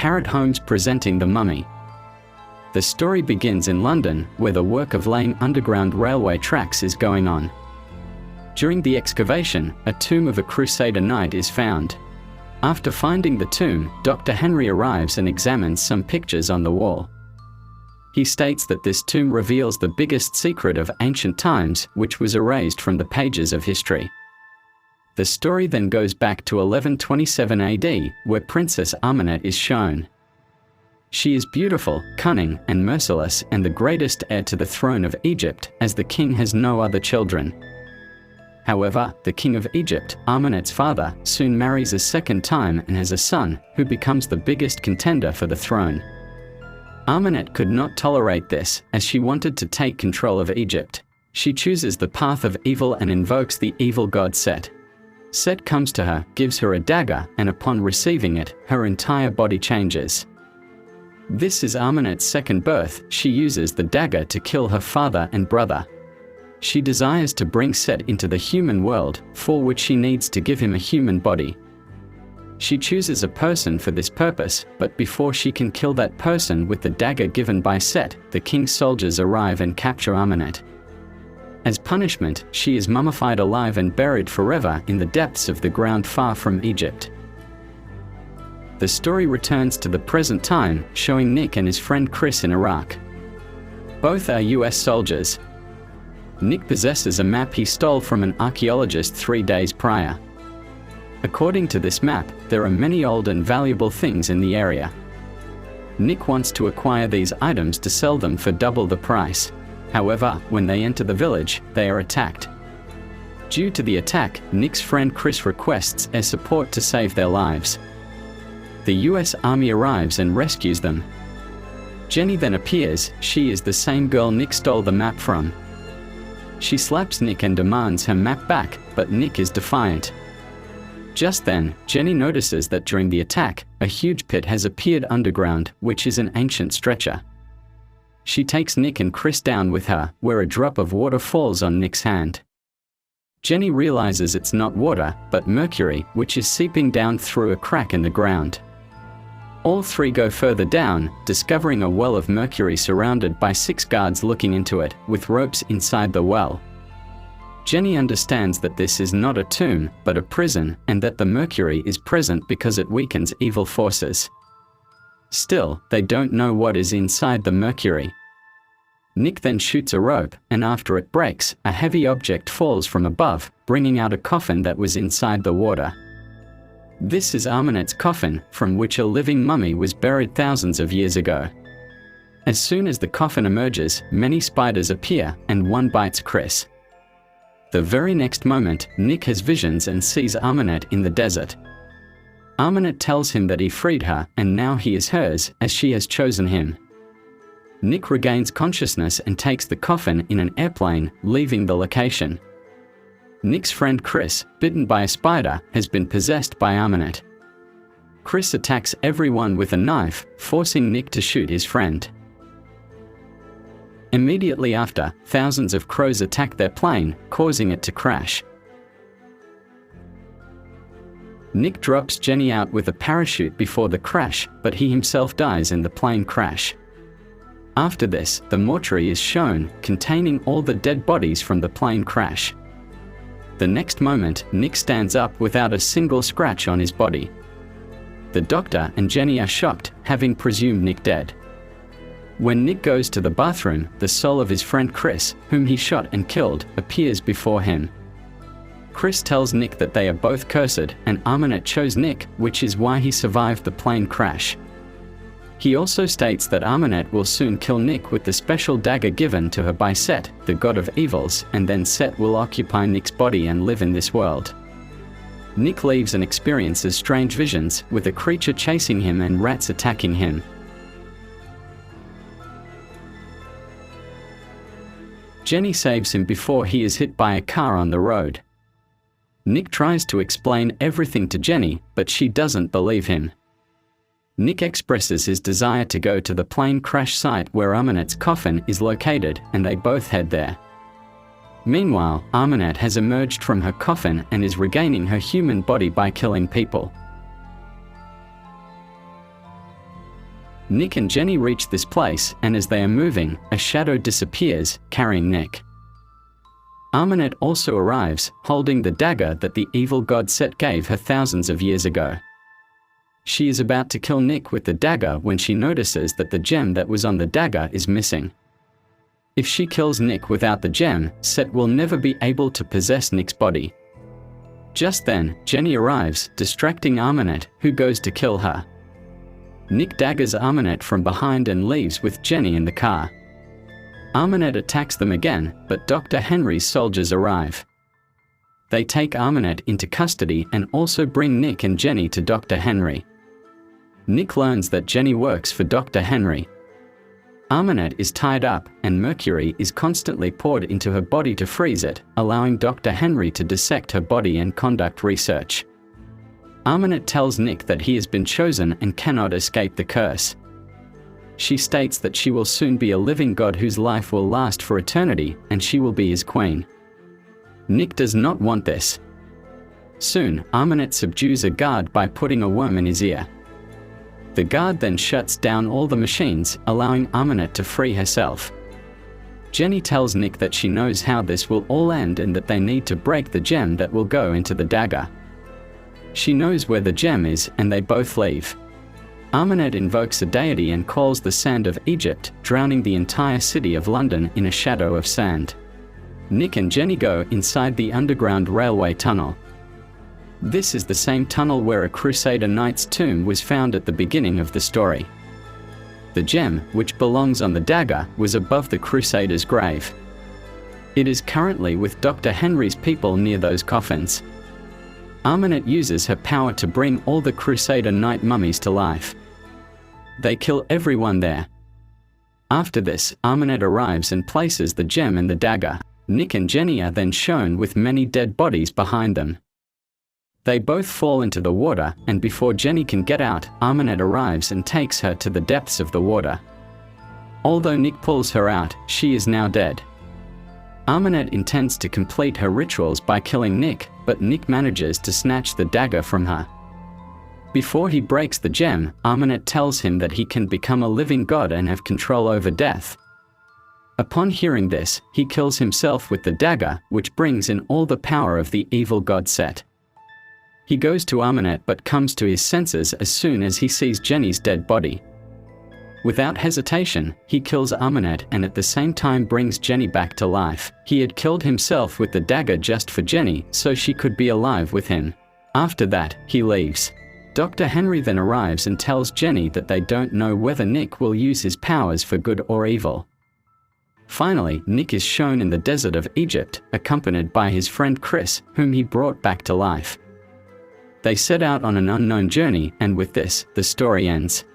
carried home presenting the mummy. The story begins in London, where the work of laying underground railway tracks is going on. During the excavation, a tomb of a Crusader knight is found. After finding the tomb, Dr. Henry arrives and examines some pictures on the wall. He states that this tomb reveals the biggest secret of ancient times, which was erased from the pages of history. The story then goes back to 1127 AD, where Princess Amenet is shown. She is beautiful, cunning, and merciless, and the greatest heir to the throne of Egypt, as the king has no other children. However, the king of Egypt, Amenet's father, soon marries a second time and has a son, who becomes the biggest contender for the throne. Amenet could not tolerate this, as she wanted to take control of Egypt. She chooses the path of evil and invokes the evil god Set. Set comes to her, gives her a dagger, and upon receiving it, her entire body changes. This is Amenet's second birth. She uses the dagger to kill her father and brother. She desires to bring Set into the human world, for which she needs to give him a human body. She chooses a person for this purpose, but before she can kill that person with the dagger given by Set, the king's soldiers arrive and capture Amenet. As punishment, she is mummified alive and buried forever in the depths of the ground far from Egypt. The story returns to the present time, showing Nick and his friend Chris in Iraq. Both are US soldiers. Nick possesses a map he stole from an archaeologist 3 days prior. According to this map, there are many old and valuable things in the area. Nick wants to acquire these items to sell them for double the price. However, when they enter the village, they are attacked. Due to the attack, Nick's friend Chris requests air support to save their lives. The US Army arrives and rescues them. Jenny then appears. She is the same girl Nick stole the map from. She slaps Nick and demands her map back, but Nick is defiant. Just then, Jenny notices that during the attack, a huge pit has appeared underground, which is an ancient stretcher. She takes Nick and Chris down with her, where a drop of water falls on Nick's hand. Jenny realizes it's not water, but mercury, which is seeping down through a crack in the ground. All three go further down, discovering a well of mercury surrounded by 6 guards looking into it, with ropes inside the well. Jenny understands that this is not a tomb, but a prison, and that the mercury is present because it weakens evil forces. Still, they don't know what is inside the mercury. Nick then shoots a rope, and after it breaks, a heavy object falls from above, bringing out a coffin that was inside the water. This is Amenet's coffin, from which a living mummy was buried thousands of years ago. As soon as the coffin emerges, many spiders appear, and one bites Chris. The very next moment, Nick has visions and sees Amenet in the desert. Amenet tells him that he freed her, and now he is hers, as she has chosen him. Nick regains consciousness and takes the coffin in an airplane, leaving the location. Nick's friend Chris, bitten by a spider, has been possessed by Amenet. Chris attacks everyone with a knife, forcing Nick to shoot his friend. Immediately after, thousands of crows attack their plane, causing it to crash. Nick drops Jenny out with a parachute before the crash, but he himself dies in the plane crash. After this, the mortuary is shown, containing all the dead bodies from the plane crash. The next moment, Nick stands up without a single scratch on his body. The doctor and Jenny are shocked, having presumed Nick dead. When Nick goes to the bathroom, the soul of his friend Chris, whom he shot and killed, appears before him. Chris tells Nick that they are both cursed, and Amenet chose Nick, which is why he survived the plane crash. He also states that Amenet will soon kill Nick with the special dagger given to her by Set, the god of evils, and then Set will occupy Nick's body and live in this world. Nick leaves and experiences strange visions, with a creature chasing him and rats attacking him. Jenny saves him before he is hit by a car on the road. Nick tries to explain everything to Jenny, but she doesn't believe him. Nick expresses his desire to go to the plane crash site where Amenet's coffin is located, and they both head there. Meanwhile, Amenet has emerged from her coffin and is regaining her human body by killing people. Nick and Jenny reach this place, and as they are moving, a shadow disappears, carrying Nick. Ahmanet also arrives, holding the dagger that the evil god Set gave her thousands of years ago. She is about to kill Nick with the dagger when she notices that the gem that was on the dagger is missing. If she kills Nick without the gem, Set will never be able to possess Nick's body. Just then, Jenny arrives, distracting Ahmanet, who goes to kill her. Nick daggers Ahmanet from behind and leaves with Jenny in the car. Ahmanet attacks them again, but Dr. Henry's soldiers arrive. They take Ahmanet into custody and also bring Nick and Jenny to Dr. Henry. Nick learns that Jenny works for Dr. Henry. Ahmanet is tied up, and mercury is constantly poured into her body to freeze it, allowing Dr. Henry to dissect her body and conduct research. Ahmanet tells Nick that he has been chosen and cannot escape the curse. She states that she will soon be a living god whose life will last for eternity, and she will be his queen. Nick does not want this. Soon, Ahmanet subdues a guard by putting a worm in his ear. The guard then shuts down all the machines, allowing Ahmanet to free herself. Jenny tells Nick that she knows how this will all end and that they need to break the gem that will go into the dagger. She knows where the gem is, and they both leave. Ahmanet invokes a deity and calls the sand of Egypt, drowning the entire city of London in a shadow of sand. Nick and Jenny go inside the underground railway tunnel. This is the same tunnel where a Crusader knight's tomb was found at the beginning of the story. The gem, which belongs on the dagger, was above the Crusader's grave. It is currently with Dr. Henry's people near those coffins. Ahmanet uses her power to bring all the Crusader knight mummies to life. They kill everyone there. After this, Ahmanet arrives and places the gem in the dagger. Nick and Jenny are then shown with many dead bodies behind them. They both fall into the water, and before Jenny can get out, Ahmanet arrives and takes her to the depths of the water. Although Nick pulls her out, she is now dead. Ahmanet intends to complete her rituals by killing Nick, but Nick manages to snatch the dagger from her. Before he breaks the gem, Ahmanet tells him that he can become a living god and have control over death. Upon hearing this, he kills himself with the dagger, which brings in all the power of the evil god Set. He goes to Ahmanet but comes to his senses as soon as he sees Jenny's dead body. Without hesitation, he kills Ahmanet and at the same time brings Jenny back to life. He had killed himself with the dagger just for Jenny, so she could be alive with him. After that, he leaves. Dr. Henry then arrives and tells Jenny that they don't know whether Nick will use his powers for good or evil. Finally, Nick is shown in the desert of Egypt, accompanied by his friend Chris, whom he brought back to life. They set out on an unknown journey, and with this, the story ends.